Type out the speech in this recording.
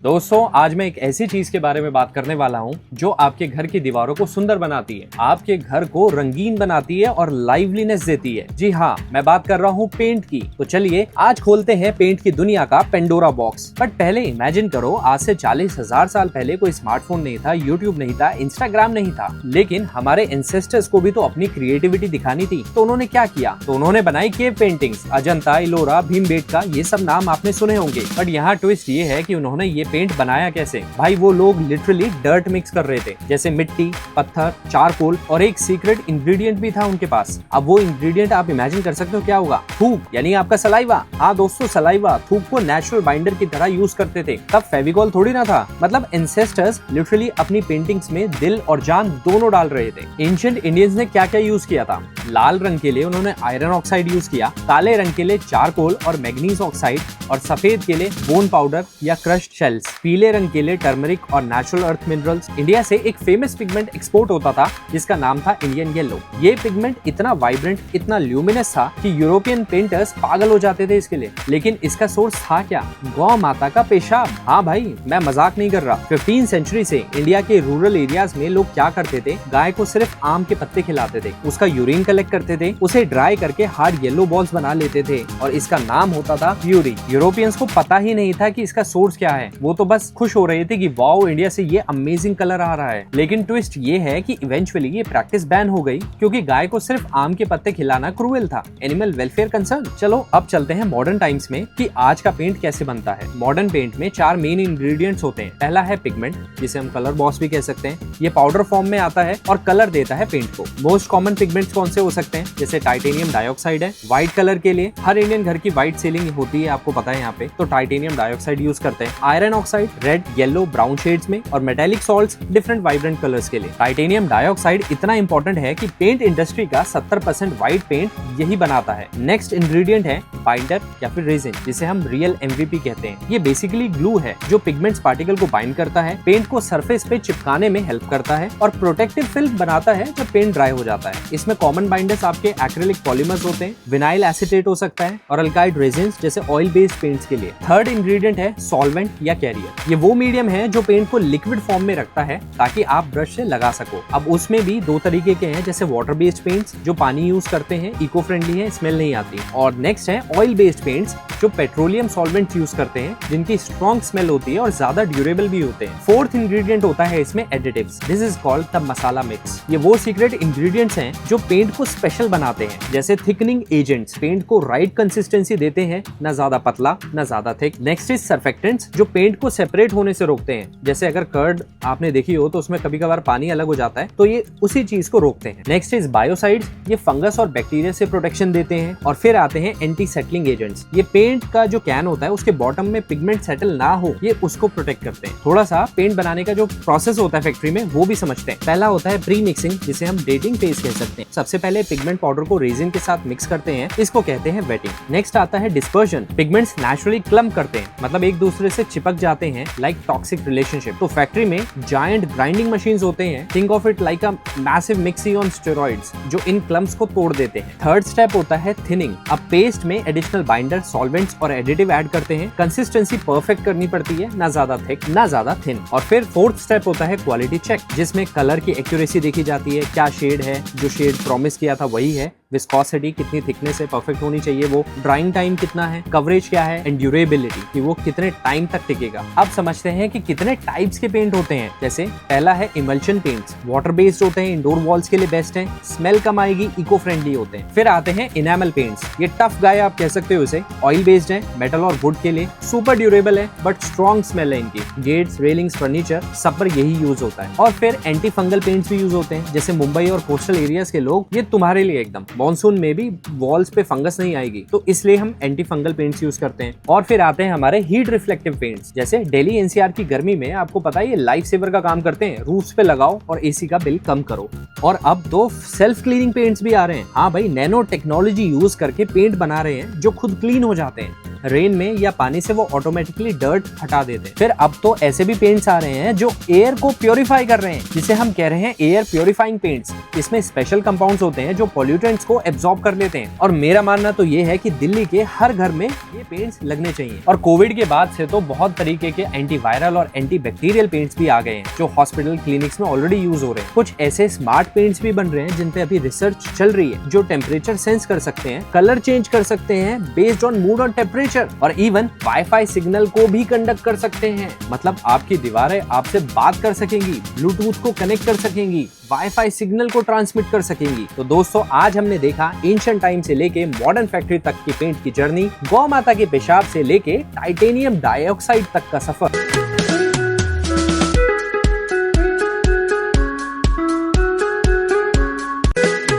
दोस्तों आज मैं एक ऐसी चीज के बारे में बात करने वाला हूं जो आपके घर की दीवारों को सुंदर बनाती है, आपके घर को रंगीन बनाती है और लाइवलीनेस देती है। जी हाँ, मैं बात कर रहा हूं पेंट की। तो चलिए आज खोलते हैं पेंट की दुनिया का पेंडोरा बॉक्स। बट पहले इमेजिन करो, आज से 40,000 साल पहले कोई स्मार्टफोन नहीं था, यूट्यूब नहीं था, इंस्टाग्राम नहीं था, लेकिन हमारे एंसेस्टर्स को भी तो अपनी क्रिएटिविटी दिखानी थी। तो उन्होंने क्या किया? तो उन्होंने बनाई केव पेंटिंग्स। अजंता, इलोरा, भीमबेटका, ये सब नाम आपने सुने होंगे। बट यहाँ ट्विस्ट ये है कि उन्होंने ये पेंट बनाया कैसे। भाई वो लोग लिटरली डर्ट मिक्स कर रहे थे, जैसे मिट्टी, पत्थर, चारकोल और एक सीक्रेट इंग्रेडिएंट भी था उनके पास। अब वो इंग्रेडिएंट आप इमेजिन कर सकते हो क्या होगा? थूक, यानी आपका सलाइवा। हाँ दोस्तों, सलाइवा। थूक को नेचुरल बाइंडर की तरह यूज करते थे। तब फेविकॉल थोड़ी ना था। मतलब एंसेस्टर्स लिटरली अपनी पेंटिंग्स में दिल और जान दोनों डाल रहे थे। एंशिएंट इंडियंस ने क्या क्या यूज किया था? लाल रंग के लिए उन्होंने आयरन ऑक्साइड यूज किया, काले रंग के लिए चारकोल और मैग्नीज ऑक्साइड, और सफेद के लिए बोन पाउडर या क्रश्ड शेल्स, पीले रंग के लिए टर्मरिक और नेचुरल अर्थ मिनरल्स। इंडिया से एक फेमस पिगमेंट एक्सपोर्ट होता था जिसका नाम था इंडियन येलो। ये पिगमेंट इतना वाइब्रेंट, इतना ल्यूमिनस था कि यूरोपियन पेंटर्स पागल हो जाते थे इसके लिए। लेकिन इसका सोर्स था क्या? गौ माता का पेशाब। हाँ भाई, मैं मजाक नहीं कर रहा। 15वीं सेंचुरी से इंडिया के रूरल एरियाज में लोग क्या करते थे? गाय को सिर्फ आम के पत्ते खिलाते थे, उसका यूरिन कलेक्ट करते थे, उसे ड्राई करके हार्ड येलो बॉल्स बना लेते थे और इसका नाम होता था प्यूरी। यूरोपियंस को पता ही नहीं था कि इसका सोर्स क्या है। वो तो बस खुश हो रहे थे कि वाओ, इंडिया से ये अमेजिंग कलर आ रहा है। लेकिन ट्विस्ट ये है कि इवेंचुअली ये प्रैक्टिस बैन हो गई क्योंकि गाय को सिर्फ आम के पत्ते खिलाना क्रूएल था, एनिमल वेलफेयर कंसर्न। चलो अब चलते हैं मॉडर्न टाइम्स में कि आज का पेंट कैसे बनता है। मॉडर्न पेंट में 4 मेन इंग्रेडिएंट्स होते हैं। पहला है पिगमेंट, जिसे हम कलर बॉस भी कह सकते हैं। ये पाउडर फॉर्म में आता है और कलर देता है पेंट को। मोस्ट कॉमन पिगमेंट्स कौन से हो सकते हैं? जैसे टाइटेनियम डाइऑक्साइड है। व्हाइट कलर के लिए हर इंडियन घर की व्हाइट सीलिंग होती है, आपको पता है यहाँ पे, तो टाइटेनियम डाइऑक्साइड यूज करते हैं। Iron oxide red, yellow, brown shades में, और metallic salts different vibrant colours के लिए। टाइटेनियम डाइऑक्साइड इतना इंपॉर्टेंट है कि पेंट इंडस्ट्री का 70% व्हाइट पेंट यही बनाता है। नेक्स्ट इंग्रेडिएंट है बाइंडर या फिर रेजिन, जिसे हम रियल एमवीपी कहते हैं। ये बेसिकली ग्लू है जो पिगमेंट्स पार्टिकल को बाइंड करता है, पेंट को सरफेस पे चिपकाने में हेल्प करता है और प्रोटेक्टिव फिल्म बनाता है जब पेंट ड्राई हो जाता है। इसमें कॉमन बाइंडर्स आपके एक्रिलिक पॉलीमर्स होते हैं, विनाइल एसीटेट हो सकता है, और अल्काइड रेजिन्स जैसे ऑयल बेस्ड पेंट्स के लिए। थर्ड इंग्रेडिएंट है सॉल्वेंट या कैरियर। ये वो मीडियम है जो पेंट को लिक्विड फॉर्म में रखता है ताकि आप ब्रश से लगा सको। अब उसमें भी 2 तरीके के हैं, जैसे वाटर बेस्ड पेंट्स जो पानी यूज करते हैं, इको फ्रेंडली है, स्मेल नहीं आती, और नेक्स्ट है ऑयल बेस्ड पेंट्स जो पेट्रोलियम सॉल्वेंट्स यूज करते हैं, जिनकी स्ट्रॉन्ग स्मेल होती है और ज्यादा ड्यूरेबल भी होते हैं। फोर्थ इंग्रेडिएंट होता है इसमें additives. This is called the masala mix. ये वो सीक्रेट इंग्रेडिएंट्स हैं जो पेंट को स्पेशल बनाते हैं, जैसे थिकनिंग एजेंट्स पेंट को राइट कंसिस्टेंसी देते हैं, ना ज्यादा पतला ना ज्यादा थिक। नेक्स्ट इज सर्फेक्टेंट्स जो पेंट को सेपरेट होने से रोकते हैं। जैसे अगर कर्ड आपने देखी हो तो उसमें कभी कभार पानी अलग हो जाता है, तो ये उसी चीज को रोकते हैं। नेक्स्ट इज बायोसाइड्स, ये फंगस और बैक्टीरिया से प्रोटेक्शन देते हैं। और फिर आते हैं एंटी सेटलिंग एजेंट्स। ये पेंट का जो कैन होता है उसके बॉटम में पिगमेंट सेटल ना हो, ये उसको प्रोटेक्ट करते हैं। थोड़ा सा पेंट बनाने का जो प्रोसेस होता है फैक्ट्री में वो भी समझते हैं। पहला होता है प्री मिक्सिंग, जिसे हम डेटिंग फेज कह सकते हैं। सबसे पहले पिगमेंट पाउडर को रेजिन के साथ मिक्स करते हैं, इसको कहते हैं वेटिंग। नेक्स्ट आता है डिस्पर्जन। पिगमेंट्स नेचुरली क्लम्प करते हैं, मतलब एक दूसरे से चिपक जाते हैं, लाइक टॉक्सिक रिलेशनशिप। तो फैक्ट्री में जायंट ग्राइंडिंग मशीन्स होते हैं। Think of it like a massive mixie on steroids जो इन क्लम्प्स को तोड़ देते हैं। थर्ड स्टेप होता है थिनिंग। अब पेस्ट में एडिशनल बाइंडर, सॉल्वेंट्स और एडिटिव ऐड करते हैं। कंसिस्टेंसी परफेक्ट करनी पड़ती है, ना ज्यादा थिक ना ज्यादा थिन। और फिर फोर्थ स्टेप होता है क्वालिटी चेक, जिसमें कलर की एक्यूरेसी देखी जाती है, क्या शेड है, जो शेड प्रॉमिस किया था वही है, विस्कोसिटी कितनी थिकनेस है परफेक्ट होनी चाहिए, वो ड्राइंग टाइम कितना है, कवरेज क्या है, एंड ड्यूरेबिलिटी कि वो कितने टाइम तक टिकेगा। अब समझते हैं कि कितने टाइप्स के पेंट होते हैं। जैसे पहला है इमल्शन पेंट्स, वाटर बेस्ड होते हैं, इंडोर वॉल्स के लिए बेस्ट हैं, स्मेल कम आएगी, इको फ्रेंडली होते हैं। फिर आते हैं इनेमल पेंट्स, ये टफ गाय आप कह सकते हो इसे, ऑयल बेस्ड है, मेटल और वुड के लिए, सुपर ड्यूरेबल है बट स्ट्रॉन्ग स्मेल है इनकी। गेट्स, रेलिंग्स, फर्नीचर सब पर यही यूज होता है। और फिर एंटी फंगल पेंट्स भी यूज होते हैं, जैसे मुंबई और कोस्टल एरियाज के लोग, ये तुम्हारे लिए एकदम मॉनसून में भी वॉल्स पे फंगस नहीं आएगी, तो इसलिए हम एंटी फंगल पेंट्स यूज करते हैं। और फिर आते हैं हमारे हीट रिफ्लेक्टिव पेंट्स, जैसे दिल्ली एनसीआर की गर्मी में आपको पता है ये लाइफ सेवर का काम करते हैं। रूफ्स पे लगाओ और एसी का बिल कम करो। और अब 2 सेल्फ क्लीनिंग पेंट्स भी आ रहे हैं। हाँ भाई, नैनो टेक्नोलॉजी यूज करके पेंट बना रहे हैं जो खुद क्लीन हो जाते हैं। रेन में या पानी से वो ऑटोमेटिकली डर्ट हटा देते हैं। फिर अब तो ऐसे भी पेंट्स आ रहे हैं जो एयर को प्योरीफाई कर रहे हैं, जिसे हम कह रहे हैं एयर प्योरीफाइंग पेंट्स। इसमें स्पेशल कंपाउंड्स होते हैं जो पॉल्यूटेंट्स को एब्जॉर्ब कर लेते हैं। और मेरा मानना तो ये है कि दिल्ली के हर घर में ये पेंट्स लगने चाहिए। और कोविड के बाद से तो बहुत तरीके के एंटीवायरल और एंटीबैक्टीरियल पेंट्स भी आ गए हैं जो हॉस्पिटल क्लिनिक्स में ऑलरेडी यूज हो रहे हैं। कुछ ऐसे स्मार्ट पेंट्स भी बन रहे हैं जिन पे अभी रिसर्च चल रही है, जो टेम्परेचर सेंस कर सकते हैं, कलर चेंज कर सकते हैं बेस्ड ऑन मूड और टेम्परेचर, और इवन वाईफाई सिग्नल को भी कंडक्ट कर सकते हैं। मतलब आपकी दीवारें आपसे बात कर सकेंगी, ब्लूटूथ को कनेक्ट कर सकेंगी, वाईफाई सिग्नल को ट्रांसमिट कर सकेंगी। तो दोस्तों, आज हमने देखा एंशिएंट टाइम से लेके मॉडर्न फैक्ट्री तक की पेंट की जर्नी, गौ माता के पेशाब से लेके टाइटेनियम डाइऑक्साइड तक का सफर।